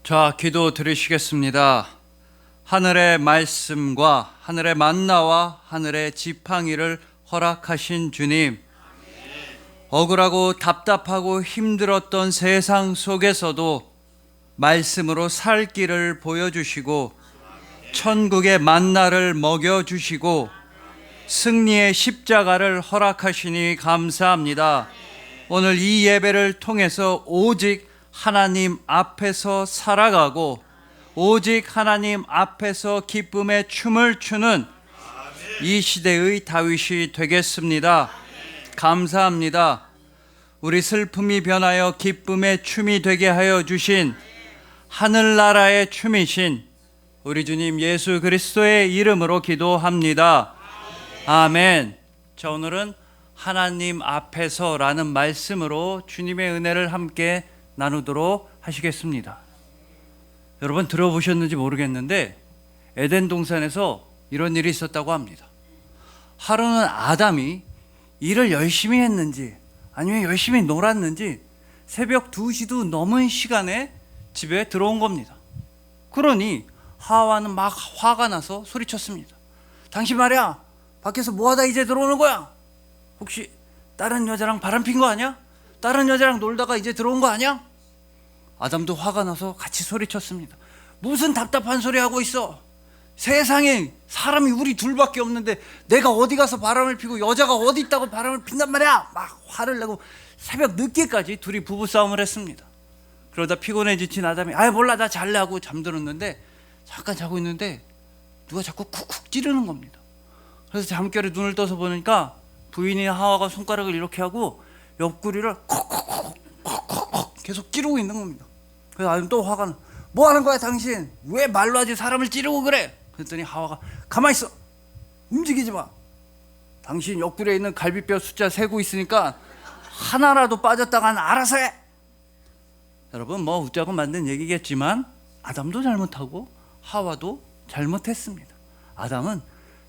자, 기도 드리시겠습니다. 하늘의 말씀과 하늘의 만나와 하늘의 지팡이를 허락하신 주님, 억울하고 답답하고 힘들었던 세상 속에서도 말씀으로 살 길을 보여주시고 천국의 만나를 먹여주시고 승리의 십자가를 허락하시니 감사합니다. 오늘 이 예배를 통해서 오직 하나님 앞에서 살아가고 오직 하나님 앞에서 기쁨의 춤을 추는 이 시대의 다윗이 되겠습니다. 감사합니다. 우리 슬픔이 변하여 기쁨의 춤이 되게 하여 주신 하늘나라의 춤이신 우리 주님 예수 그리스도의 이름으로 기도합니다. 아멘. 자, 오늘은 하나님 앞에서라는 말씀으로 주님의 은혜를 함께 나누도록 하시겠습니다. 여러분 들어보셨는지 모르겠는데 에덴 동산에서 이런 일이 있었다고 합니다. 하루는 아담이 일을 열심히 했는지 아니면 열심히 놀았는지 새벽 2시도 넘은 시간에 집에 들어온 겁니다. 그러니 하와는 막 화가 나서 소리쳤습니다. 당신 말이야, 밖에서 뭐하다 이제 들어오는 거야? 혹시 다른 여자랑 바람핀 거 아니야? 다른 여자랑 놀다가 이제 들어온 거 아니야? 아담도 화가 나서 같이 소리쳤습니다. 무슨 답답한 소리 하고 있어? 세상에 사람이 우리 둘밖에 없는데 내가 어디 가서 바람을 피고 여자가 어디 있다고 바람을 핀단 말이야? 막 화를 내고 새벽 늦게까지 둘이 부부싸움을 했습니다. 그러다 피곤해 지친 아담이 몰라 나 잘래 하고 잠들었는데 잠깐 자고 있는데 누가 자꾸 쿡쿡 찌르는 겁니다. 그래서 잠결에 눈을 떠서 보니까 부인이 하와가 손가락을 이렇게 하고 옆구리를 콕콕콕콕콕 계속 찌르고 있는 겁니다. 그래서 아담 또 화가 나. 뭐 하는 거야 당신? 왜 말로 하지 사람을 찌르고 그래? 그랬더니 하와가 가만히 있어. 움직이지 마. 당신 옆구리에 있는 갈비뼈 숫자 세고 있으니까 하나라도 빠졌다간 알아서 해. 여러분 뭐 웃자고 만든 얘기겠지만 아담도 잘못하고 하와도 잘못했습니다. 아담은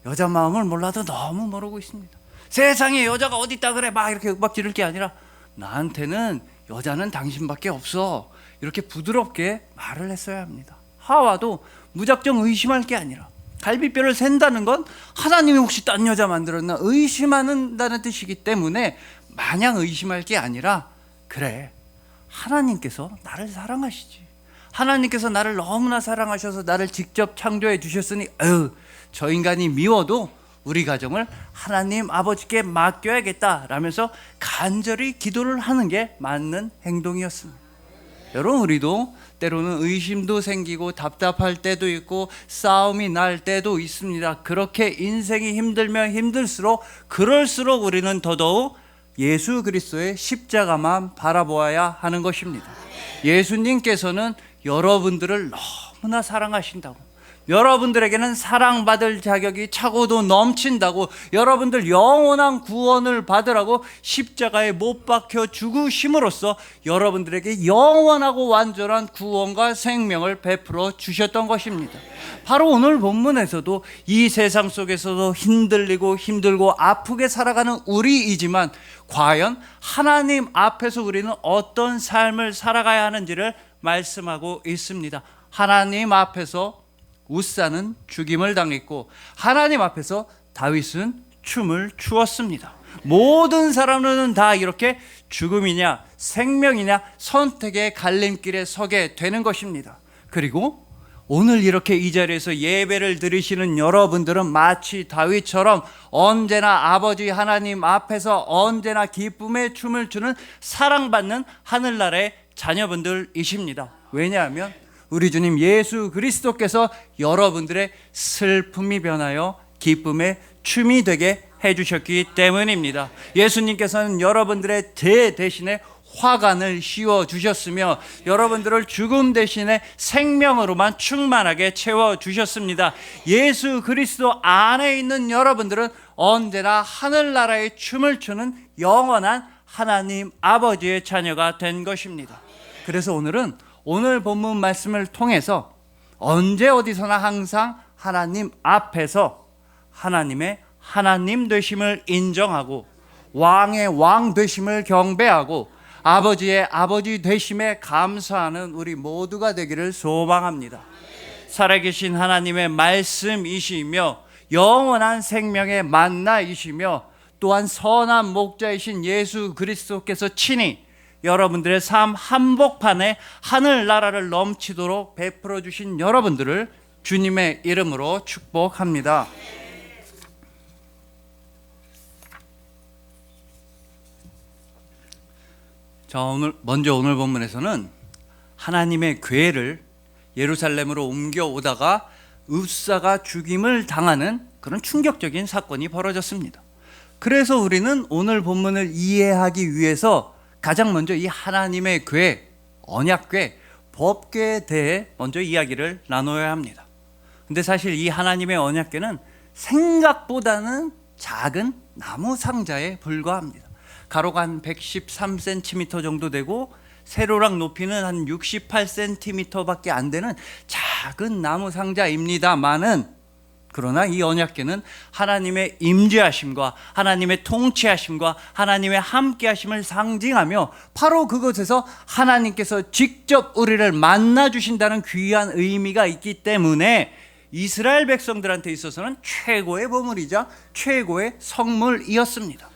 여자 마음을 몰라도 너무 모르고 있습니다. 세상에 여자가 어디 있다 그래 막 이렇게 윽박 지를 게 아니라 나한테는 여자는 당신밖에 없어 이렇게 부드럽게 말을 했어야 합니다. 하와도 무작정 의심할 게 아니라 갈비뼈를 샌다는 건 하나님이 혹시 딴 여자 만들었나 의심한다는 뜻이기 때문에 마냥 의심할 게 아니라 그래 하나님께서 나를 사랑하시지, 하나님께서 나를 너무나 사랑하셔서 나를 직접 창조해 주셨으니 저 인간이 미워도 우리 가정을 하나님 아버지께 맡겨야겠다 라면서 간절히 기도를 하는 게 맞는 행동이었습니다. 여러분 우리도 때로는 의심도 생기고 답답할 때도 있고 싸움이 날 때도 있습니다. 그렇게 인생이 힘들면 힘들수록 그럴수록 우리는 더더욱 예수 그리스도의 십자가만 바라보아야 하는 것입니다. 예수님께서는 여러분들을 너무나 사랑하신다고, 여러분들에게는 사랑받을 자격이 차고도 넘친다고, 여러분들 영원한 구원을 받으라고 십자가에 못 박혀 죽으심으로써 여러분들에게 영원하고 완전한 구원과 생명을 베풀어 주셨던 것입니다. 바로 오늘 본문에서도 이 세상 속에서도 힘들고 아프게 살아가는 우리이지만 과연 하나님 앞에서 우리는 어떤 삶을 살아가야 하는지를 말씀하고 있습니다. 하나님 앞에서 우사는 죽임을 당했고 하나님 앞에서 다윗은 춤을 추었습니다. 모든 사람들은 다 이렇게 죽음이냐 생명이냐 선택의 갈림길에 서게 되는 것입니다. 그리고 오늘 이렇게 이 자리에서 예배를 드리시는 여러분들은 마치 다윗처럼 언제나 아버지 하나님 앞에서 언제나 기쁨의 춤을 추는 사랑받는 하늘나라의 자녀분들이십니다. 왜냐하면 우리 주님 예수 그리스도께서 여러분들의 슬픔이 변하여 기쁨의 춤이 되게 해주셨기 때문입니다. 예수님께서는 여러분들의 죄 대신에 화관을 씌워주셨으며 여러분들을 죽음 대신에 생명으로만 충만하게 채워주셨습니다. 예수 그리스도 안에 있는 여러분들은 언제나 하늘나라의 춤을 추는 영원한 하나님 아버지의 자녀가 된 것입니다. 그래서 오늘은 오늘 본문 말씀을 통해서 언제 어디서나 항상 하나님 앞에서 하나님의 하나님 되심을 인정하고 왕의 왕 되심을 경배하고 아버지의 아버지 되심에 감사하는 우리 모두가 되기를 소망합니다. 살아계신 하나님의 말씀이시며 영원한 생명의 만나이시며 또한 선한 목자이신 예수 그리스도께서 친히 여러분들의 삶 한복판에 하늘나라를 넘치도록 베풀어 주신 여러분들을 주님의 이름으로 축복합니다. 자, 오늘 본문에서는 하나님의 궤를 예루살렘으로 옮겨오다가 읍사가 죽임을 당하는 그런 충격적인 사건이 벌어졌습니다. 그래서 우리는 오늘 본문을 이해하기 위해서 가장 먼저 이 하나님의 궤, 언약궤, 법궤에 대해 먼저 이야기를 나눠야 합니다. 근데 사실 이 하나님의 언약궤는 생각보다는 작은 나무 상자에 불과합니다. 가로가 한 113cm 정도 되고 세로랑 높이는 한 68cm밖에 안 되는 작은 나무 상자입니다만은, 그러나 이 언약궤는 하나님의 임재하심과 하나님의 통치하심과 하나님의 함께하심을 상징하며 바로 그곳에서 하나님께서 직접 우리를 만나 주신다는 귀한 의미가 있기 때문에 이스라엘 백성들한테 있어서는 최고의 보물이자 최고의 성물이었습니다.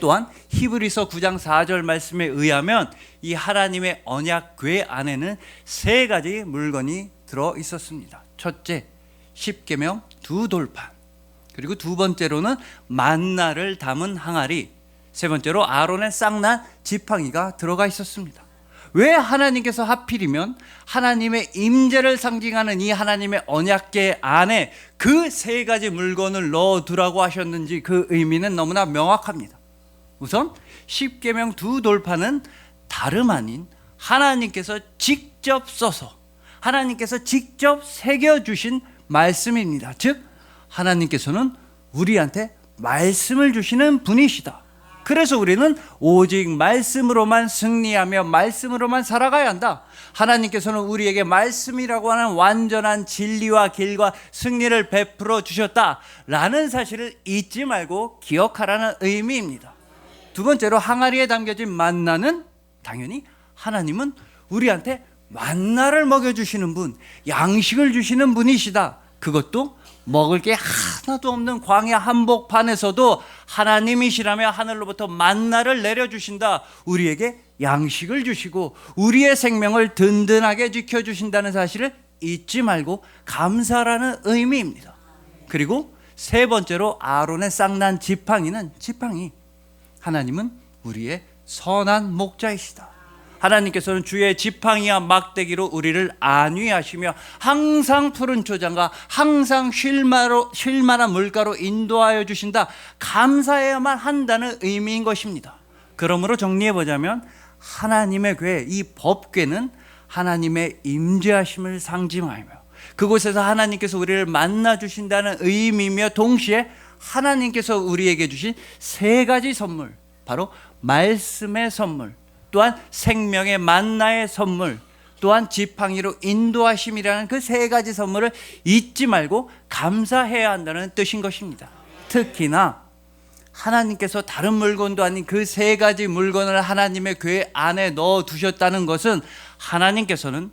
또한 히브리서 9장 4절 말씀에 의하면 이 하나님의 언약궤 안에는 세 가지 물건이 들어 있었습니다. 첫째, 십계명 두 돌판, 그리고 두 번째로는 만나를 담은 항아리, 세 번째로 아론의 쌍난 지팡이가 들어가 있었습니다. 왜 하나님께서 하필이면 하나님의 임재를 상징하는 이 하나님의 언약궤 안에 그 세 가지 물건을 넣어두라고 하셨는지 그 의미는 너무나 명확합니다. 우선 십계명 두 돌판은 다름 아닌 하나님께서 직접 써서 하나님께서 직접 새겨주신 말씀입니다. 즉 하나님께서는 우리한테 말씀을 주시는 분이시다. 그래서 우리는 오직 말씀으로만 승리하며 말씀으로만 살아가야 한다. 하나님께서는 우리에게 말씀이라고 하는 완전한 진리와 길과 승리를 베풀어 주셨다라는 사실을 잊지 말고 기억하라는 의미입니다. 두 번째로 항아리에 담겨진 만나는 당연히 하나님은 우리한테 만나를 먹여주시는 분, 양식을 주시는 분이시다. 그것도 먹을 게 하나도 없는 광야 한복판에서도 하나님이시라며 하늘로부터 만나를 내려주신다. 우리에게 양식을 주시고 우리의 생명을 든든하게 지켜주신다는 사실을 잊지 말고 감사라는 의미입니다. 그리고 세 번째로 아론의 쌍난 지팡이는 하나님은 우리의 선한 목자이시다. 하나님께서는 주의 지팡이와 막대기로 우리를 안위하시며 항상 푸른 초장과 항상 쉴만한 물가로 인도하여 주신다. 감사해야만 한다는 의미인 것입니다. 그러므로 정리해보자면 하나님의 궤, 이 법궤는 하나님의 임재하심을 상징하며 그곳에서 하나님께서 우리를 만나 주신다는 의미며 동시에 하나님께서 우리에게 주신 세 가지 선물, 바로 말씀의 선물, 또한 생명의 만나의 선물, 또한 지팡이로 인도하심이라는 그 세 가지 선물을 잊지 말고 감사해야 한다는 뜻인 것입니다. 특히나 하나님께서 다른 물건도 아닌 그 세 가지 물건을 하나님의 궤 안에 넣어 두셨다는 것은 하나님께서는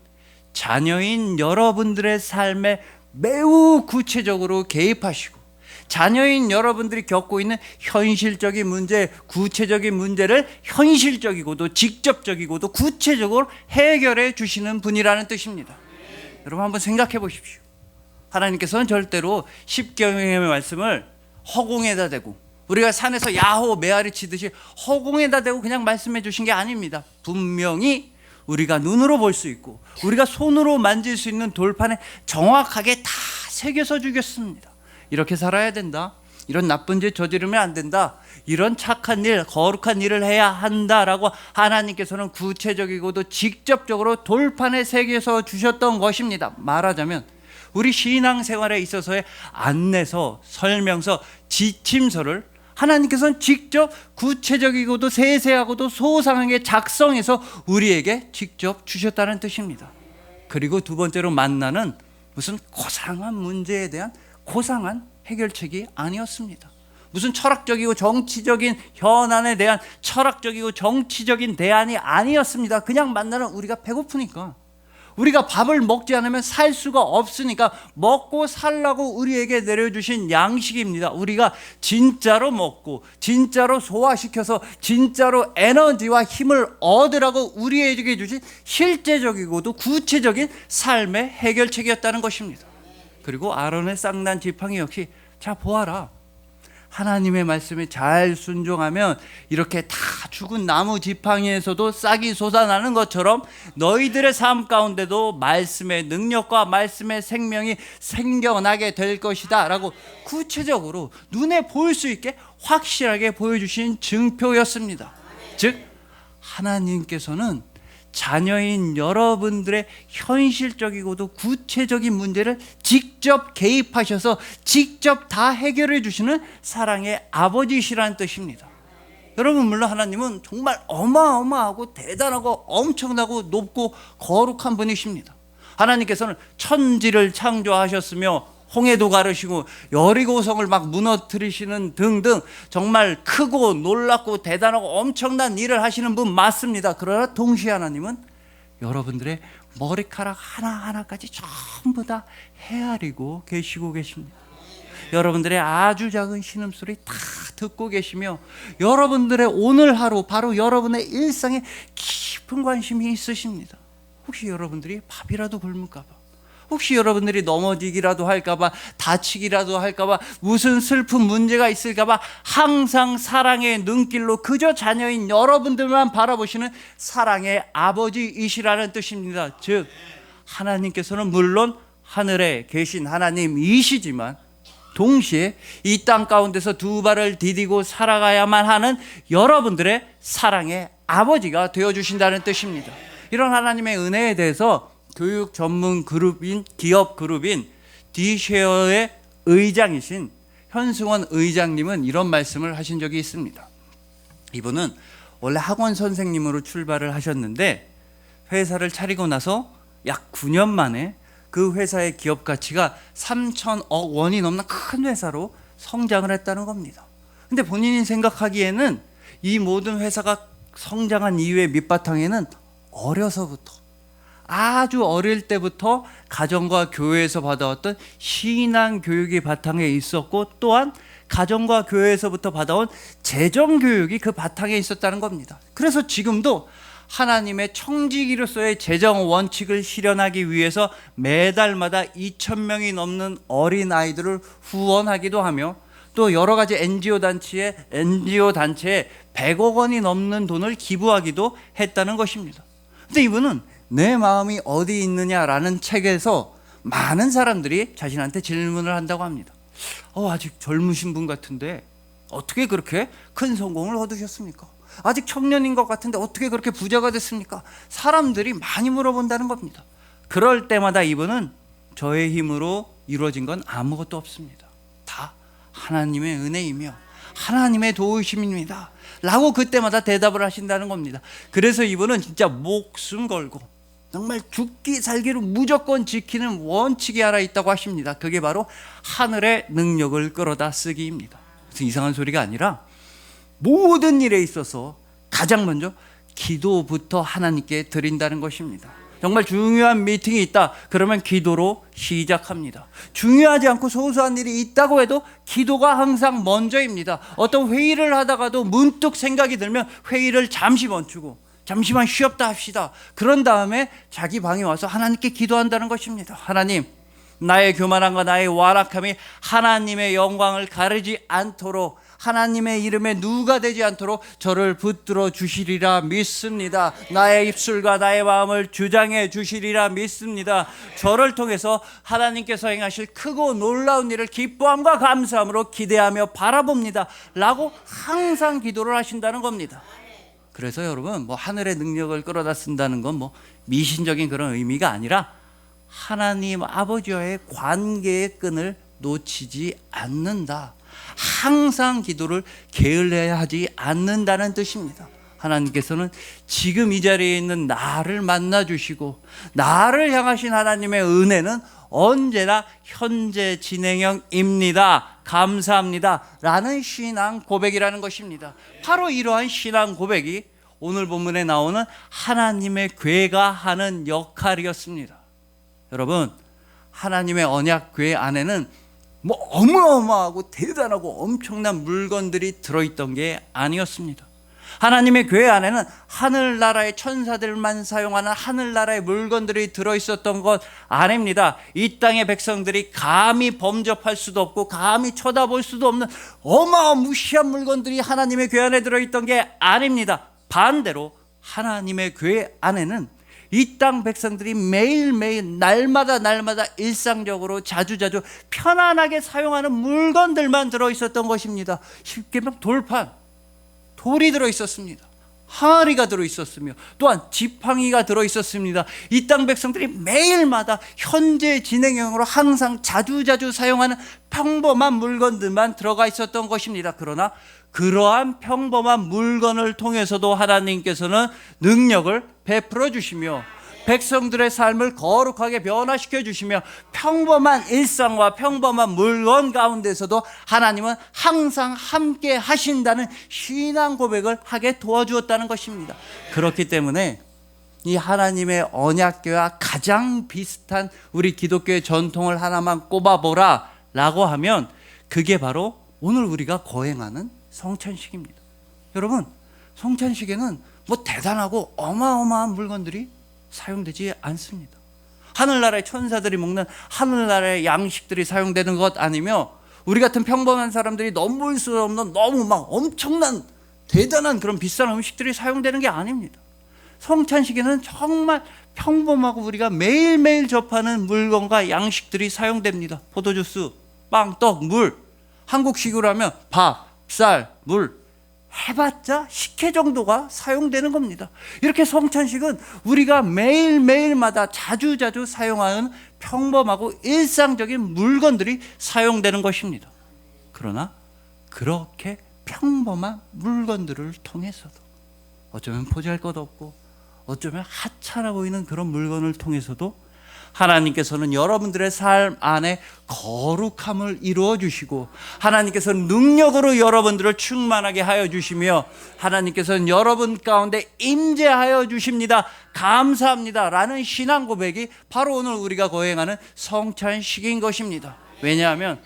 자녀인 여러분들의 삶에 매우 구체적으로 개입하시고 자녀인 여러분들이 겪고 있는 현실적인 문제, 구체적인 문제를 현실적이고도 직접적이고도 구체적으로 해결해 주시는 분이라는 뜻입니다. 여러분 한번 생각해 보십시오. 하나님께서는 절대로 십계명의 말씀을 허공에다 대고 우리가 산에서 야호 메아리 치듯이 허공에다 대고 그냥 말씀해 주신 게 아닙니다. 분명히 우리가 눈으로 볼 수 있고 우리가 손으로 만질 수 있는 돌판에 정확하게 다 새겨서 주겠습니다. 이렇게 살아야 된다. 이런 나쁜 짓 저지르면 안 된다. 이런 착한 일, 거룩한 일을 해야 한다라고 하나님께서는 구체적이고도 직접적으로 돌판에 새겨서 주셨던 것입니다. 말하자면 우리 신앙생활에 있어서의 안내서, 설명서, 지침서를 하나님께서는 직접 구체적이고도 세세하고도 소상하게 작성해서 우리에게 직접 주셨다는 뜻입니다. 그리고 두 번째로 만나는 무슨 고상한 문제에 대한 고상한 해결책이 아니었습니다. 무슨 철학적이고 정치적인 현안에 대한 철학적이고 정치적인 대안이 아니었습니다. 그냥 만나는 우리가 배고프니까, 우리가 밥을 먹지 않으면 살 수가 없으니까 먹고 살라고 우리에게 내려주신 양식입니다. 우리가 진짜로 먹고 진짜로 소화시켜서 진짜로 에너지와 힘을 얻으라고 우리에게 주신 실제적이고도 구체적인 삶의 해결책이었다는 것입니다. 그리고 아론의 쌍난 지팡이 역시, 자 보아라, 하나님의 말씀에 잘 순종하면 이렇게 다 죽은 나무 지팡이에서도 싹이 솟아나는 것처럼 너희들의 삶 가운데도 말씀의 능력과 말씀의 생명이 생겨나게 될 것이다 라고 구체적으로 눈에 보일 수 있게 확실하게 보여주신 증표였습니다. 즉 하나님께서는 자녀인 여러분들의 현실적이고도 구체적인 문제를 직접 개입하셔서 직접 다 해결해 주시는 사랑의 아버지시라는 뜻입니다. 여러분, 물론 하나님은 정말 어마어마하고 대단하고 엄청나고 높고 거룩한 분이십니다. 하나님께서는 천지를 창조하셨으며 홍해도 가르시고 여리고성을 막 무너뜨리시는 등등 정말 크고 놀랍고 대단하고 엄청난 일을 하시는 분 맞습니다. 그러나 동시에 하나님은 여러분들의 머리카락 하나하나까지 전부 다 헤아리고 계시고 계십니다. 여러분들의 아주 작은 신음소리 다 듣고 계시며 여러분들의 오늘 하루, 바로 여러분의 일상에 깊은 관심이 있으십니다. 혹시 여러분들이 밥이라도 굶을까 봐, 혹시 여러분들이 넘어지기라도 할까봐, 다치기라도 할까봐, 무슨 슬픈 문제가 있을까봐 항상 사랑의 눈길로 그저 자녀인 여러분들만 바라보시는 사랑의 아버지이시라는 뜻입니다. 즉 하나님께서는 물론 하늘에 계신 하나님이시지만 동시에 이 땅 가운데서 두 발을 디디고 살아가야만 하는 여러분들의 사랑의 아버지가 되어주신다는 뜻입니다. 이런 하나님의 은혜에 대해서 교육 전문 그룹인, 기업 그룹인 디쉐어의 의장이신 현승원 의장님은 이런 말씀을 하신 적이 있습니다. 이분은 원래 학원 선생님으로 출발을 하셨는데 회사를 차리고 나서 약 9년 만에 그 회사의 기업 가치가 3천억 원이 넘는 큰 회사로 성장을 했다는 겁니다. 근데 본인이 생각하기에는 이 모든 회사가 성장한 이유의 밑바탕에는 어려서부터, 아주 어릴 때부터 가정과 교회에서 받아왔던 신앙 교육이 바탕에 있었고, 또한 가정과 교회에서부터 받아온 재정 교육이 그 바탕에 있었다는 겁니다. 그래서 지금도 하나님의 청지기로서의 재정 원칙을 실현하기 위해서 매달마다 2,000명이 넘는 어린아이들을 후원하기도 하며, 또 여러 가지 NGO 단체에 100억 원이 넘는 돈을 기부하기도 했다는 것입니다. 근데 이분은 내 마음이 어디 있느냐라는 책에서 많은 사람들이 자신한테 질문을 한다고 합니다. 아직 젊으신 분 같은데 어떻게 그렇게 큰 성공을 얻으셨습니까? 아직 청년인 것 같은데 어떻게 그렇게 부자가 됐습니까? 사람들이 많이 물어본다는 겁니다. 그럴 때마다 이분은 저의 힘으로 이루어진 건 아무것도 없습니다. 다 하나님의 은혜이며 하나님의 도우심입니다 라고 그때마다 대답을 하신다는 겁니다. 그래서 이분은 진짜 목숨 걸고 정말 죽기 살기로 무조건 지키는 원칙이 하나 있다고 하십니다. 그게 바로 하늘의 능력을 끌어다 쓰기입니다. 그래서 이상한 소리가 아니라 모든 일에 있어서 가장 먼저 기도부터 하나님께 드린다는 것입니다. 정말 중요한 미팅이 있다 그러면 기도로 시작합니다. 중요하지 않고 소소한 일이 있다고 해도 기도가 항상 먼저입니다. 어떤 회의를 하다가도 문득 생각이 들면 회의를 잠시 멈추고 잠시만 쉬었다 합시다. 그런 다음에 자기 방에 와서 하나님께 기도한다는 것입니다. 하나님, 나의 교만함과 나의 완악함이 하나님의 영광을 가리지 않도록, 하나님의 이름에 누가 되지 않도록 저를 붙들어 주시리라 믿습니다. 나의 입술과 나의 마음을 주장해 주시리라 믿습니다. 저를 통해서 하나님께서 행하실 크고 놀라운 일을 기뻐함과 감사함으로 기대하며 바라봅니다 라고 항상 기도를 하신다는 겁니다. 그래서 여러분, 하늘의 능력을 끌어다 쓴다는 건 미신적인 그런 의미가 아니라 하나님 아버지와의 관계의 끈을 놓치지 않는다, 항상 기도를 게을리하지 않는다는 뜻입니다. 하나님께서는 지금 이 자리에 있는 나를 만나 주시고 나를 향하신 하나님의 은혜는 언제나 현재 진행형입니다. 감사합니다. 라는 신앙 고백이라는 것입니다. 바로 이러한 신앙 고백이 오늘 본문에 나오는 하나님의 궤가 하는 역할이었습니다. 여러분, 하나님의 언약 궤 안에는 뭐 어마어마하고 대단하고 엄청난 물건들이 들어있던 게 아니었습니다. 하나님의 궤 안에는 하늘나라의 천사들만 사용하는 하늘나라의 물건들이 들어있었던 것 아닙니다. 이 땅의 백성들이 감히 범접할 수도 없고 감히 쳐다볼 수도 없는 어마무시한 물건들이 하나님의 궤 안에 들어있던 게 아닙니다. 반대로 하나님의 궤 안에는 이 땅 백성들이 매일매일 날마다 일상적으로 자주자주 편안하게 사용하는 물건들만 들어있었던 것입니다. 쉽게 말하면 돌판, 돌이 들어있었습니다. 항아리가 들어있었으며 또한 지팡이가 들어있었습니다. 이 땅 백성들이 매일마다 현재 진행형으로 항상 자주자주 사용하는 평범한 물건들만 들어가 있었던 것입니다. 그러나 그러한 평범한 물건을 통해서도 하나님께서는 능력을 베풀어 주시며 백성들의 삶을 거룩하게 변화시켜 주시며 평범한 일상과 평범한 물건 가운데서도 하나님은 항상 함께 하신다는 신앙 고백을 하게 도와주었다는 것입니다. 그렇기 때문에 이 하나님의 언약궤와 가장 비슷한 우리 기독교의 전통을 하나만 꼽아보라 라고 하면 그게 바로 오늘 우리가 거행하는 성찬식입니다. 여러분, 성찬식에는 뭐 대단하고 어마어마한 물건들이 사용되지 않습니다. 하늘나라의 천사들이 먹는 하늘나라의 양식들이 사용되는 것 아니며 우리 같은 평범한 사람들이 넘볼 수 없는 너무 막 엄청난 대단한 그런 비싼 음식들이 사용되는 게 아닙니다. 성찬식에는 정말 평범하고 우리가 매일매일 접하는 물건과 양식들이 사용됩니다. 포도주스, 빵, 떡, 물. 한국식으로 하면 밥, 쌀, 물 해봤자 식혜 정도가 사용되는 겁니다. 이렇게 성찬식은 우리가 매일매일마다 자주자주 사용하는 평범하고 일상적인 물건들이 사용되는 것입니다. 그러나 그렇게 평범한 물건들을 통해서도 어쩌면 보잘것없고 어쩌면 하찮아 보이는 그런 물건을 통해서도 하나님께서는 여러분들의 삶 안에 거룩함을 이루어 주시고 하나님께서는 능력으로 여러분들을 충만하게 하여 주시며 하나님께서는 여러분 가운데 임재하여 주십니다. 감사합니다 라는 신앙 고백이 바로 오늘 우리가 거행하는 성찬식인 것입니다. 왜냐하면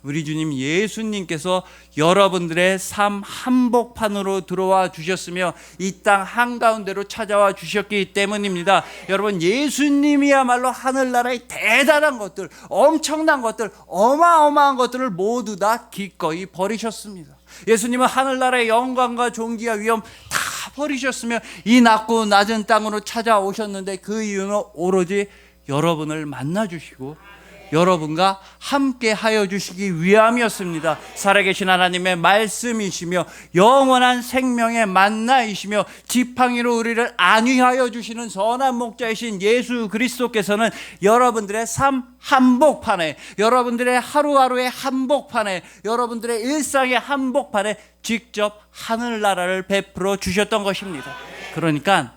우리 주님 예수님께서 여러분들의 삶 한복판으로 들어와 주셨으며 이 땅 한가운데로 찾아와 주셨기 때문입니다. 여러분, 예수님이야말로 하늘나라의 대단한 것들, 엄청난 것들, 어마어마한 것들을 모두 다 기꺼이 버리셨습니다. 예수님은 하늘나라의 영광과 존귀와 위엄 다 버리셨으며 이 낮고 낮은 땅으로 찾아오셨는데 그 이유는 오로지 여러분을 만나주시고 여러분과 함께 하여 주시기 위함이었습니다. 살아계신 하나님의 말씀이시며 영원한 생명의 만나이시며 지팡이로 우리를 안위하여 주시는 선한 목자이신 예수 그리스도께서는 여러분들의 삶 한복판에, 여러분들의 하루하루의 한복판에, 여러분들의 일상의 한복판에 직접 하늘나라를 베풀어 주셨던 것입니다. 그러니까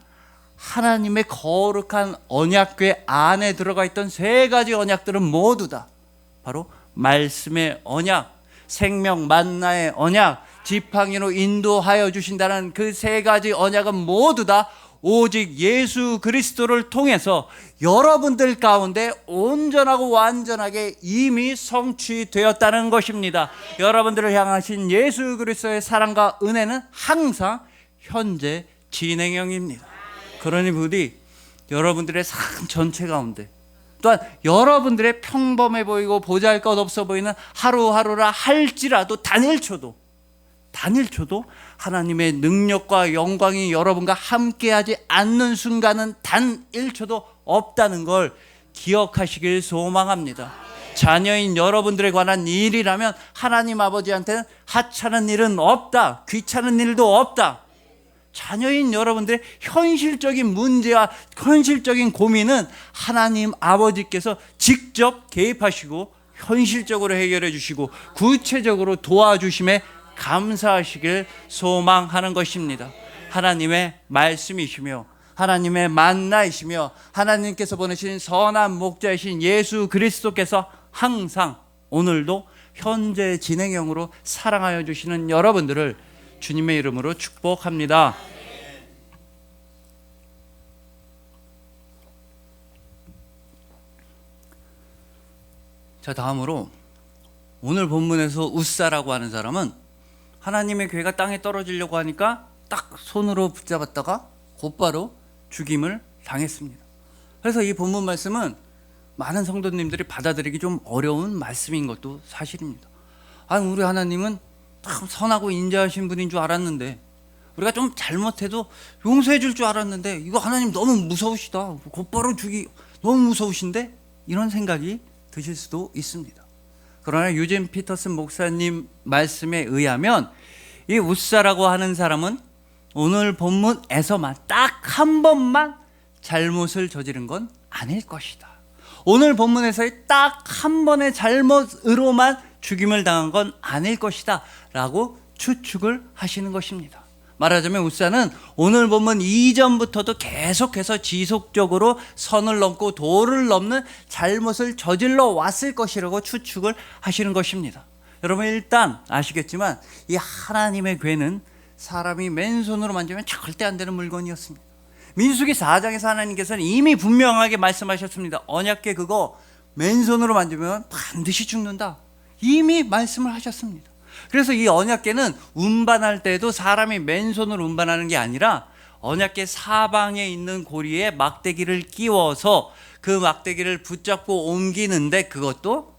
하나님의 거룩한 언약궤 안에 들어가 있던 세 가지 언약들은 모두 다 바로 말씀의 언약, 생명 만나의 언약, 지팡이로 인도하여 주신다는 그 세 가지 언약은 모두 다 오직 예수 그리스도를 통해서 여러분들 가운데 온전하고 완전하게 이미 성취되었다는 것입니다. 여러분들을 향하신 예수 그리스도의 사랑과 은혜는 항상 현재 진행형입니다. 그러니 부디 여러분들의 삶 전체 가운데 또한 여러분들의 평범해 보이고 보잘것없어 보이는 하루하루라 할지라도 단일초도 하나님의 능력과 영광이 여러분과 함께하지 않는 순간은 단 1초도 없다는 걸 기억하시길 소망합니다. 자녀인 여러분들에 관한 일이라면 하나님 아버지한테는 하찮은 일은 없다, 귀찮은 일도 없다. 자녀인 여러분들의 현실적인 문제와 현실적인 고민은 하나님 아버지께서 직접 개입하시고 현실적으로 해결해 주시고 구체적으로 도와주심에 감사하시길 소망하는 것입니다. 하나님의 말씀이시며 하나님의 만나이시며 하나님께서 보내신 선한 목자이신 예수 그리스도께서 항상 오늘도 현재 진행형으로 사랑하여 주시는 여러분들을 주님의 이름으로 축복합니다. 자, 다음으로 오늘 본문에서 웃사라고 하는 사람은 하나님의 괴가 땅에 떨어지려고 하니까 딱 손으로 붙잡았다가 곧바로 죽임을 당했습니다. 그래서 이 본문 말씀은 많은 성도님들이 받아들이기 좀 어려운 말씀인 것도 사실입니다. 우리 하나님은 참 선하고 인자하신 분인 줄 알았는데, 우리가 좀 잘못해도 용서해 줄 줄 알았는데, 이거 하나님 너무 무서우시다, 곧바로 죽이 너무 무서우신데, 이런 생각이 드실 수도 있습니다. 그러나 유진 피터슨 목사님 말씀에 의하면 이 웃사라고 하는 사람은 오늘 본문에서만 딱 한 번만 잘못을 저지른 건 아닐 것이다. 오늘 본문에서의 딱 한 번의 잘못으로만 죽임을 당한 건 아닐 것이다 라고 추측을 하시는 것입니다. 말하자면 웃사는 오늘 본문 이전부터도 계속해서 지속적으로 선을 넘고 도를 넘는 잘못을 저질러 왔을 것이라고 추측을 하시는 것입니다. 여러분, 일단 아시겠지만 이 하나님의 괴는 사람이 맨손으로 만지면 절대 안 되는 물건이었습니다. 민수기 4장에서 하나님께서는 이미 분명하게 말씀하셨습니다. 언약궤 그거 맨손으로 만지면 반드시 죽는다, 이미 말씀을 하셨습니다. 그래서 이 언약궤는 운반할 때도 사람이 맨손으로 운반하는 게 아니라 언약궤 사방에 있는 고리에 막대기를 끼워서 그 막대기를 붙잡고 옮기는데, 그것도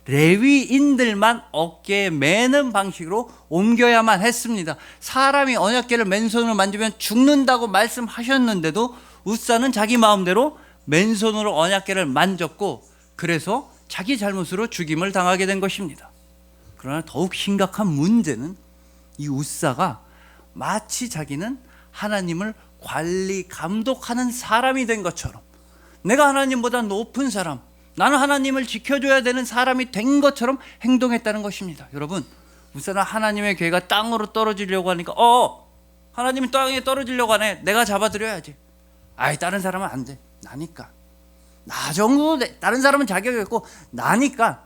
레위인들만 어깨에 매는 방식으로 옮겨야만 했습니다. 사람이 언약궤를 맨손으로 만지면 죽는다고 말씀하셨는데도 웃사는 자기 마음대로 맨손으로 언약궤를 만졌고, 그래서 자기 잘못으로 죽임을 당하게 된 것입니다. 그러나 더욱 심각한 문제는 이 웃사가 마치 자기는 하나님을 관리 감독하는 사람이 된 것처럼, 내가 하나님보다 높은 사람, 나는 하나님을 지켜줘야 되는 사람이 된 것처럼 행동했다는 것입니다. 여러분, 웃사는 하나님의 괴가 땅으로 떨어지려고 하니까 하나님이 땅에 떨어지려고 하네, 내가 잡아드려야지. 다른 사람은 안 돼, 나니까. 나 정도 다른 사람은 자격이 있고 나니까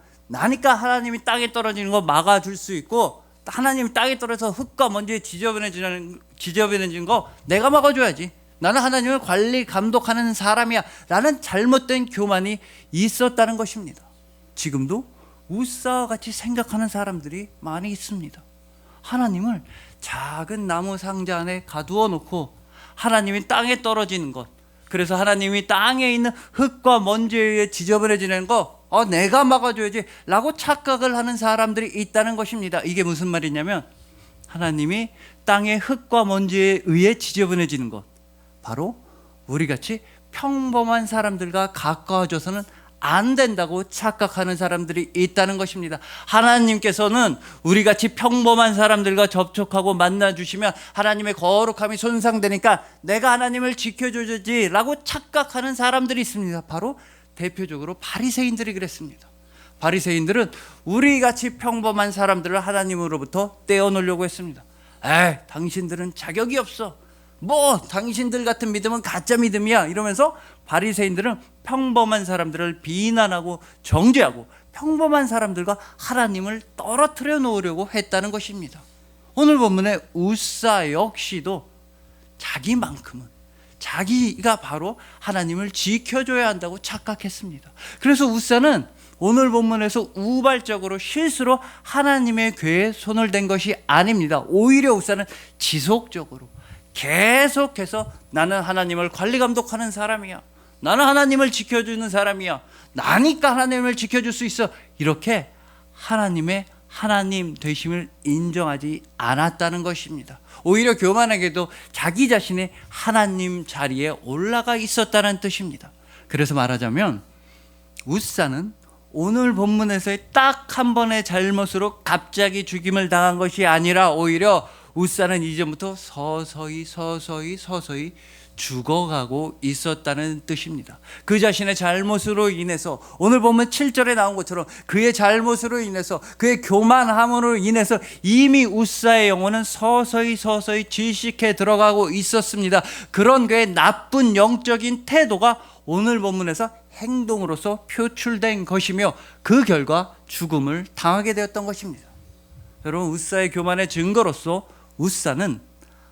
하나님이 땅에 떨어지는 거 막아줄 수 있고, 하나님이 땅에 떨어져서 흙과 먼지에 지저분해진 거 내가 막아줘야지. 나는 하나님을 관리 감독하는 사람이야 라는 잘못된 교만이 있었다는 것입니다. 지금도 웃사와 같이 생각하는 사람들이 많이 있습니다. 하나님을 작은 나무 상자 안에 가두어 놓고 하나님이 땅에 떨어지는 것, 그래서 하나님이 땅에 있는 흙과 먼지에 지저분해지는 거 내가 막아줘야지 라고 착각을 하는 사람들이 있다는 것입니다. 이게 무슨 말이냐면, 하나님이 땅의 흙과 먼지에 의해 지저분해지는 것, 바로 우리같이 평범한 사람들과 가까워져서는 안 된다고 착각하는 사람들이 있다는 것입니다. 하나님께서는 우리같이 평범한 사람들과 접촉하고 만나주시면 하나님의 거룩함이 손상되니까 내가 하나님을 지켜줘야지 라고 착각하는 사람들이 있습니다. 바로 대표적으로 바리새인들이 그랬습니다. 바리새인들은 우리같이 평범한 사람들을 하나님으로부터 떼어놓으려고 했습니다. 당신들은 자격이 없어, 당신들 같은 믿음은 가짜 믿음이야, 이러면서 바리새인들은 평범한 사람들을 비난하고 정죄하고 평범한 사람들과 하나님을 떨어뜨려 놓으려고 했다는 것입니다. 오늘 본문의 웃사 역시도 자기만큼은 자기가 바로 하나님을 지켜줘야 한다고 착각했습니다. 그래서 웃사는 오늘 본문에서 우발적으로 실수로 하나님의 궤에 손을 댄 것이 아닙니다. 오히려 웃사는 지속적으로 계속해서 나는 하나님을 관리 감독하는 사람이야, 나는 하나님을 지켜주는 사람이야, 나니까 하나님을 지켜줄 수 있어, 이렇게 하나님의 하나님 되심을 인정하지 않았다는 것입니다. 오히려 교만하게도 자기 자신의 하나님 자리에 올라가 있었다는 뜻입니다. 그래서 말하자면 웃사는 오늘 본문에서의 딱 한 번의 잘못으로 갑자기 죽임을 당한 것이 아니라 오히려 웃사는 이전부터 서서히 죽어가고 있었다는 뜻입니다. 그 자신의 잘못으로 인해서, 오늘 보면 7절에 나온 것처럼 그의 잘못으로 인해서, 그의 교만함으로 인해서 이미 웃사의 영혼은 서서히 질식해 들어가고 있었습니다. 그런 그의 나쁜 영적인 태도가 오늘 본문에서 행동으로서 표출된 것이며, 그 결과 죽음을 당하게 되었던 것입니다. 여러분, 웃사의 교만의 증거로서 웃사는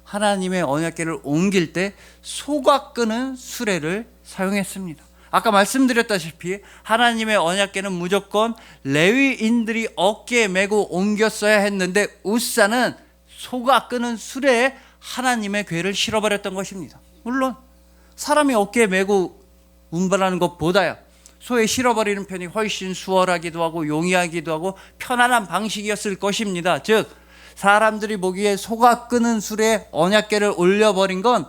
하나님의 언약궤를 옮길 때 소가 끄는 수레를 사용했습니다. 아까 말씀드렸다시피 하나님의 언약궤는 무조건 레위인들이 어깨에 메고 옮겼어야 했는데, 웃사는 소가 끄는 수레에 하나님의 궤를 실어버렸던 것입니다. 물론 사람이 어깨에 메고 운반하는 것보다야 소에 실어버리는 편이 훨씬 수월하기도 하고 용이하기도 하고 편안한 방식이었을 것입니다. 즉, 사람들이 보기에 소가 끄는 수레에 언약궤를 올려버린 건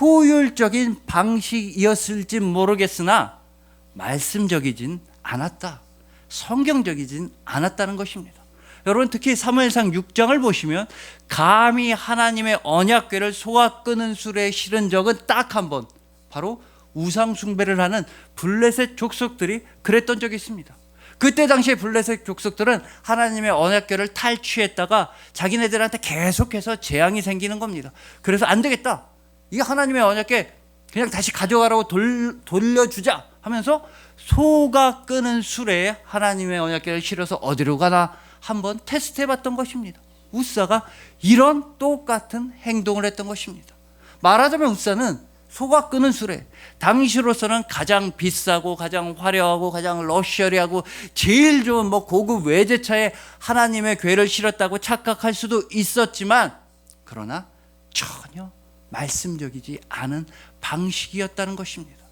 효율적인 방식이었을지 모르겠으나 말씀적이진 않았다, 성경적이진 않았다는 것입니다. 여러분, 특히 사무엘상 6장을 보시면 감히 하나님의 언약궤를 소가 끄는 수레에 실은 적은 딱 한 번, 바로 우상 숭배를 하는 블레셋 족속들이 그랬던 적이 있습니다. 그때 당시에 블레셋 족속들은 하나님의 언약궤를 탈취했다가 자기네들한테 계속해서 재앙이 생기는 겁니다. 그래서 안 되겠다, 이게 하나님의 언약궤 그냥 다시 가져가라고 돌려주자 하면서 소가 끄는 수레에 하나님의 언약궤를 실어서 어디로 가나 한번 테스트해 봤던 것입니다. 웃사가 이런 똑같은 행동을 했던 것입니다. 말하자면 웃사는 소가 끄는 수레, 당시로서는 가장 비싸고 가장 화려하고 가장 럭셔리하고 제일 좋은 고급 외제차에 하나님의 궤를 실었다고 착각할 수도 있었지만, 그러나 전혀 말씀적이지 않은 방식이었다는 것입니다.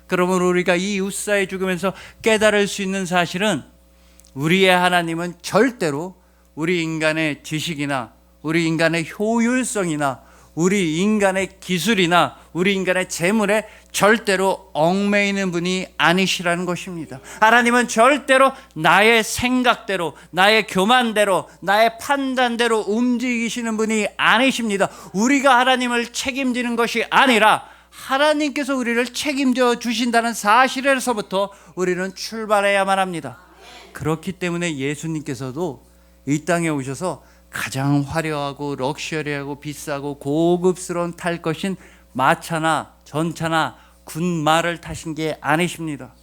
그러면 우리가 이 웃사의 죽음에서 깨달을 수 있는 사실은, 우리의 하나님은 절대로 우리 인간의 지식이나 우리 인간의 효율성이나 우리 인간의 기술이나 우리 인간의 재물에 절대로 얽매이는 분이 아니시라는 것입니다. 하나님은 절대로 나의 생각대로, 나의 교만대로, 나의 판단대로 움직이시는 분이 아니십니다. 우리가 하나님을 책임지는 것이 아니라 하나님께서 우리를 책임져 주신다는 사실에서부터 우리는 출발해야만 합니다. 그렇기 때문에 예수님께서도 이 땅에 오셔서 가장 화려하고 럭셔리하고 비싸고 고급스러운 탈 것인 마차나 전차나 군마를 타신 게 아니십니다.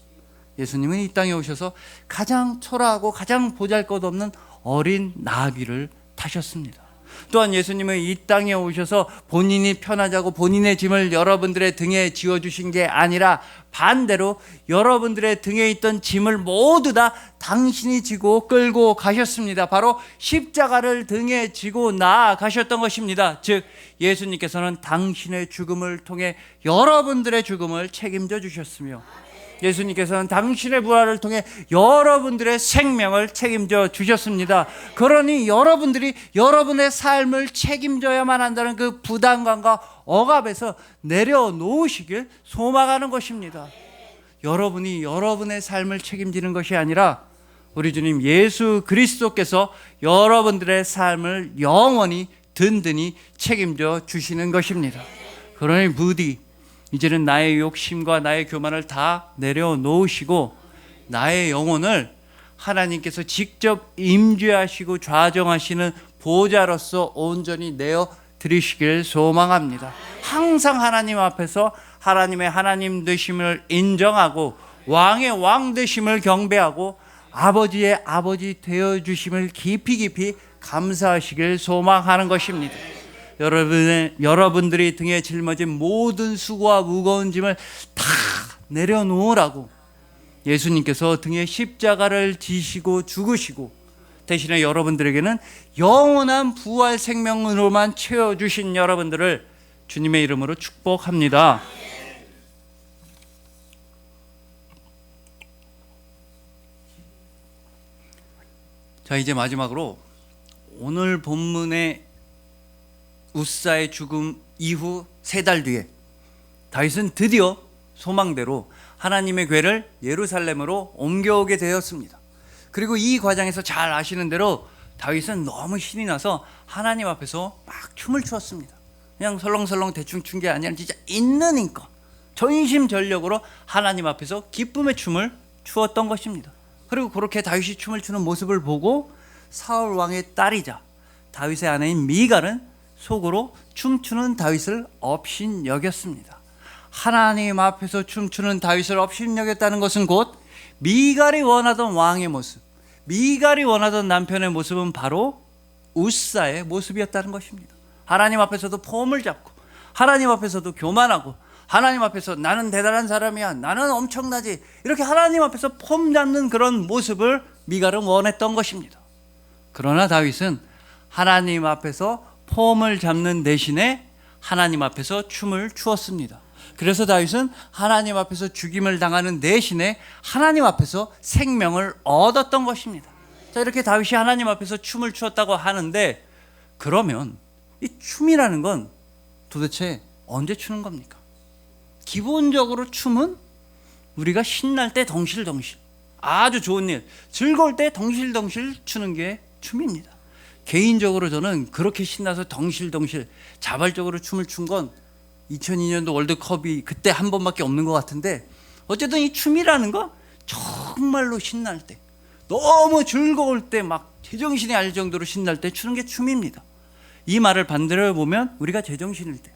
예수님은 이 땅에 오셔서 가장 초라하고 가장 보잘것없는 어린 나귀를 타셨습니다. 또한 예수님은 이 땅에 오셔서 본인이 편하자고 본인의 짐을 여러분들의 등에 지어주신 게 아니라 반대로 여러분들의 등에 있던 짐을 모두 다 당신이 지고 끌고 가셨습니다. 바로 십자가를 등에 지고 나아가셨던 것입니다. 즉, 예수님께서는 당신의 죽음을 통해 여러분들의 죽음을 책임져 주셨으며, 예수님께서는 당신의 부활을 통해 여러분들의 생명을 책임져 주셨습니다. 그러니 여러분들이 여러분의 삶을 책임져야만 한다는 그 부담감과 억압에서 내려놓으시길 소망하는 것입니다. 여러분이 여러분의 삶을 책임지는 것이 아니라 우리 주님 예수 그리스도께서 여러분들의 삶을 영원히 든든히 책임져 주시는 것입니다. 그러니 부디 이제는 나의 욕심과 나의 교만을 다 내려놓으시고 나의 영혼을 하나님께서 직접 임재하시고 좌정하시는 보좌로서 온전히 내어 드리시길 소망합니다. 항상 하나님 앞에서 하나님의 하나님 되심을 인정하고 왕의 왕 되심을 경배하고 아버지의 아버지 되어주심을 깊이 감사하시길 소망하는 것입니다. 여러분들이 등에 짊어진 모든 수고와 무거운 짐을 다 내려놓으라고 예수님께서 등에 십자가를 지시고 죽으시고 대신에 여러분들에게는 영원한 부활 생명으로만 채워주신 여러분들을 주님의 이름으로 축복합니다. 자, 이제 마지막으로 오늘 본문의 웃사의 죽음 이후 3달 뒤에 다윗은 드디어 소망대로 하나님의 궤를 예루살렘으로 옮겨오게 되었습니다. 그리고 이 과정에서 잘 아시는 대로 다윗은 너무 신이 나서 하나님 앞에서 막 춤을 추었습니다. 그냥 설렁설렁 대충 춘 게 아니라 진짜 있는 힘껏 전심전력으로 하나님 앞에서 기쁨의 춤을 추었던 것입니다. 그리고 그렇게 다윗이 춤을 추는 모습을 보고 사울 왕의 딸이자 다윗의 아내인 미갈은 속으로 춤추는 다윗을 업신여겼습니다. 하나님 앞에서 춤추는 다윗을 업신여겼다는 것은 곧 미갈이 원하던 왕의 모습, 미갈이 원하던 남편의 모습은 바로 웃사의 모습이었다는 것입니다. 하나님 앞에서도 폼을 잡고, 하나님 앞에서도 교만하고, 하나님 앞에서 나는 대단한 사람이야, 나는 엄청나지, 이렇게 하나님 앞에서 폼 잡는 그런 모습을 미갈은 원했던 것입니다. 그러나 다윗은 하나님 앞에서 폼을 잡는 대신에 하나님 앞에서 춤을 추었습니다. 그래서 다윗은 하나님 앞에서 죽임을 당하는 대신에 하나님 앞에서 생명을 얻었던 것입니다. 자, 이렇게 다윗이 하나님 앞에서 춤을 추었다고 하는데, 그러면 이 춤이라는 건 도대체 언제 추는 겁니까? 기본적으로 춤은 우리가 신날 때 덩실덩실, 아주 좋은 일, 즐거울 때 덩실덩실 추는 게 춤입니다. 개인적으로 저는 그렇게 신나서 덩실덩실 자발적으로 춤을 춘 건 2002년도 월드컵이 그때 한 번밖에 없는 것 같은데, 어쨌든 이 춤이라는 거 정말로 신날 때, 너무 즐거울 때, 막 제정신이 아닐 정도로 신날 때 추는 게 춤입니다. 이 말을 반대로 보면 우리가 제정신일 때,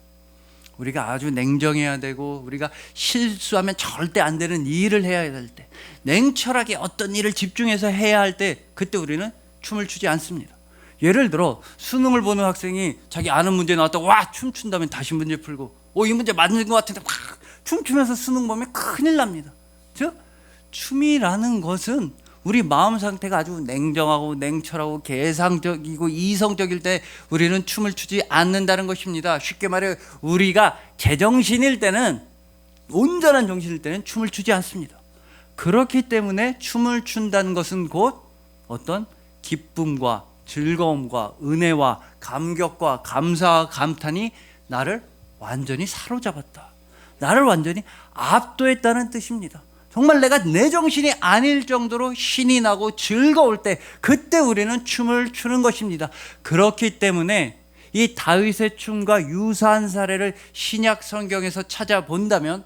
우리가 아주 냉정해야 되고, 우리가 실수하면 절대 안 되는 일을 해야 될 때, 냉철하게 어떤 일을 집중해서 해야 할 때, 그때 우리는 춤을 추지 않습니다. 예를 들어 수능을 보는 학생이 자기 아는 문제 나왔다고 와 춤춘 다음에 다시 문제 풀고, 이 문제 맞는 것 같은데 막 춤추면서 수능 보면 큰일 납니다. 즉 춤이라는 것은 우리 마음 상태가 아주 냉정하고 냉철하고 계상적이고 이성적일 때 우리는 춤을 추지 않는다는 것입니다. 쉽게 말해 우리가 제정신일 때는, 온전한 정신일 때는 춤을 추지 않습니다. 그렇기 때문에 춤을 춘다는 것은 곧 어떤 기쁨과 즐거움과 은혜와 감격과 감사와 감탄이 나를 완전히 사로잡았다, 나를 완전히 압도했다는 뜻입니다. 정말 내가 내 정신이 아닐 정도로 신이 나고 즐거울 때, 그때 우리는 춤을 추는 것입니다. 그렇기 때문에 이 다윗의 춤과 유사한 사례를 신약 성경에서 찾아본다면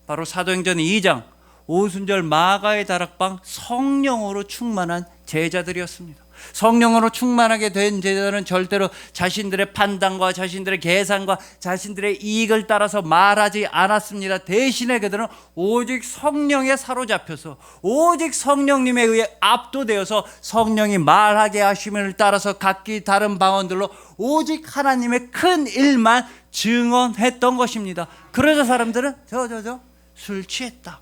바로 사도행전 2장 오순절 마가의 다락방 성령으로 충만한 제자들이었습니다. 성령으로 충만하게 된 제자들은 절대로 자신들의 판단과 자신들의 계산과 자신들의 이익을 따라서 말하지 않았습니다. 대신에 그들은 오직 성령에 사로잡혀서, 오직 성령님에 의해 압도되어서 성령이 말하게 하심을 따라서 각기 다른 방언들로 오직 하나님의 큰 일만 증언했던 것입니다. 그래서 사람들은 술 취했다,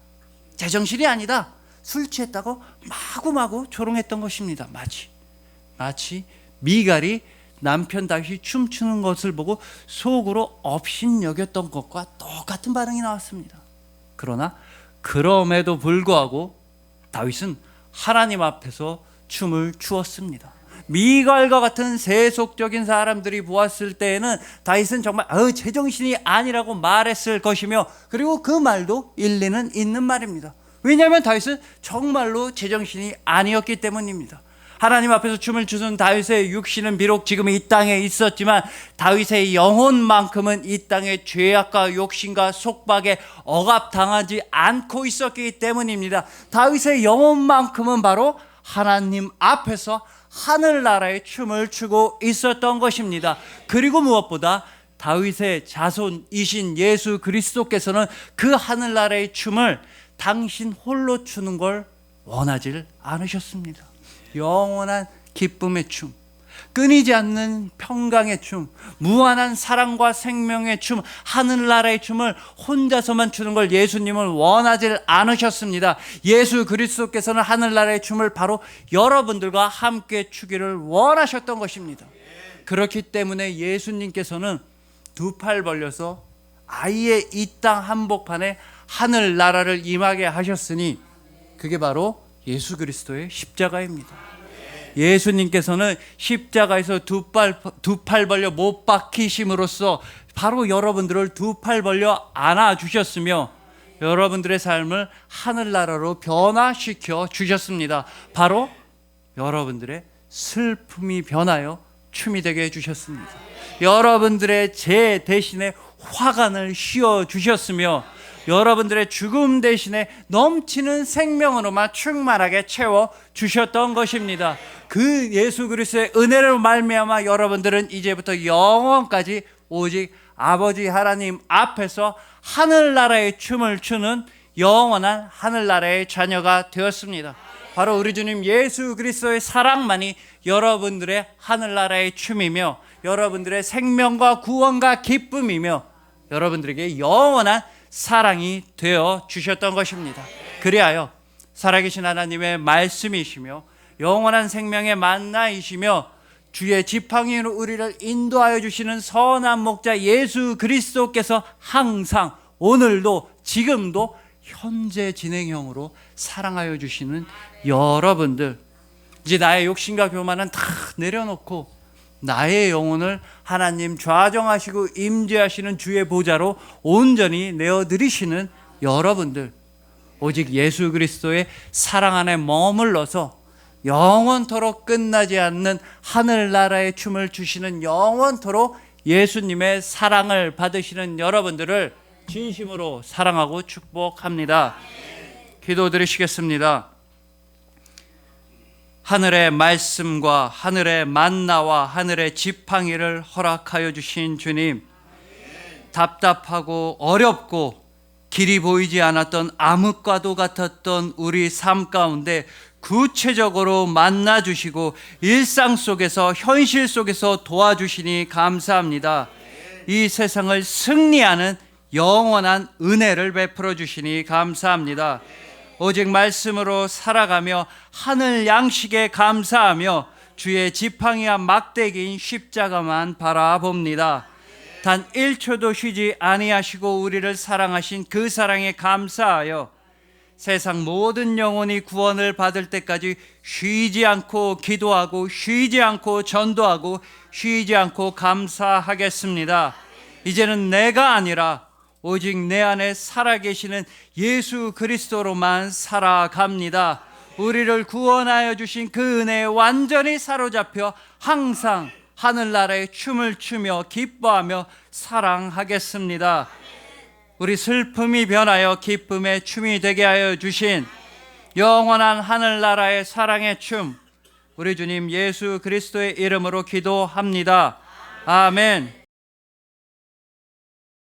제정신이 아니다, 술 취했다고 마구마구 조롱했던 것입니다. 마치 미갈이 남편 다윗이 춤추는 것을 보고 속으로 업신여겼던 것과 똑같은 반응이 나왔습니다. 그러나 그럼에도 불구하고 다윗은 하나님 앞에서 춤을 추었습니다. 미갈과 같은 세속적인 사람들이 보았을 때에는 다윗은 정말 제정신이 아니라고 말했을 것이며, 그리고 그 말도 일리는 있는 말입니다. 왜냐하면 다윗은 정말로 제정신이 아니었기 때문입니다. 하나님 앞에서 춤을 추는 다윗의 육신은 비록 지금 이 땅에 있었지만 다윗의 영혼만큼은 이 땅의 죄악과 욕심과 속박에 억압당하지 않고 있었기 때문입니다. 다윗의 영혼만큼은 바로 하나님 앞에서 하늘나라의 춤을 추고 있었던 것입니다. 그리고 무엇보다 다윗의 자손이신 예수 그리스도께서는 그 하늘나라의 춤을 당신 홀로 추는 걸 원하지 않으셨습니다. 영원한 기쁨의 춤, 끊이지 않는 평강의 춤, 무한한 사랑과 생명의 춤, 하늘나라의 춤을 혼자서만 추는 걸 예수님은 원하지 않으셨습니다. 예수 그리스도께서는 하늘나라의 춤을 바로 여러분들과 함께 추기를 원하셨던 것입니다. 그렇기 때문에 예수님께서는 두 팔 벌려서 아예 이 땅 한복판에 하늘나라를 임하게 하셨으니 그게 바로 예수 그리스도의 십자가입니다. 예수님께서는 십자가에서 두 팔 벌려 못 박히심으로써 바로 여러분들을 두 팔 벌려 안아주셨으며 여러분들의 삶을 하늘나라로 변화시켜 주셨습니다. 바로 여러분들의 슬픔이 변하여 춤이 되게 해주셨습니다. 여러분들의 죄 대신에 화관을 씌워 주셨으며 여러분들의 죽음 대신에 넘치는 생명으로만 충만하게 채워 주셨던 것입니다. 그 예수 그리스도의 은혜로 말미암아 여러분들은 이제부터 영원까지 오직 아버지 하나님 앞에서 하늘나라의 춤을 추는 영원한 하늘나라의 자녀가 되었습니다. 바로 우리 주님 예수 그리스도의 사랑만이 여러분들의 하늘나라의 춤이며 여러분들의 생명과 구원과 기쁨이며 여러분들에게 영원한 사랑이 되어 주셨던 것입니다. 그리하여 살아계신 하나님의 말씀이시며 영원한 생명의 만나이시며 주의 지팡이로 우리를 인도하여 주시는 선한 목자 예수 그리스도께서 항상 오늘도 지금도 현재 진행형으로 사랑하여 주시는 여러분들, 이제 나의 욕심과 교만은 다 내려놓고 나의 영혼을 하나님 좌정하시고 임재하시는 주의 보좌로 온전히 내어드리시는 여러분들, 오직 예수 그리스도의 사랑 안에 머물러서 영원토록 끝나지 않는 하늘나라의 춤을 추시는 영원토록 예수님의 사랑을 받으시는 여러분들을 진심으로 사랑하고 축복합니다. 기도드리시겠습니다. 하늘의 말씀과 하늘의 만나와 하늘의 지팡이를 허락하여 주신 주님, 답답하고 어렵고 길이 보이지 않았던 암흑과도 같았던 우리 삶 가운데 구체적으로 만나주시고 일상 속에서 현실 속에서 도와주시니 감사합니다. 이 세상을 승리하는 영원한 은혜를 베풀어 주시니 감사합니다. 오직 말씀으로 살아가며 하늘 양식에 감사하며 주의 지팡이와 막대기인 십자가만 바라봅니다. 단 1초도 쉬지 아니하시고 우리를 사랑하신 그 사랑에 감사하여 세상 모든 영혼이 구원을 받을 때까지 쉬지 않고 기도하고 쉬지 않고 전도하고 쉬지 않고 감사하겠습니다. 이제는 내가 아니라 오직 내 안에 살아계시는 예수 그리스도로만 살아갑니다. 우리를 구원하여 주신 그 은혜에 완전히 사로잡혀 항상 하늘나라의 춤을 추며 기뻐하며 사랑하겠습니다. 우리 슬픔이 변하여 기쁨의 춤이 되게 하여 주신 영원한 하늘나라의 사랑의 춤, 우리 주님 예수 그리스도의 이름으로 기도합니다. 아멘.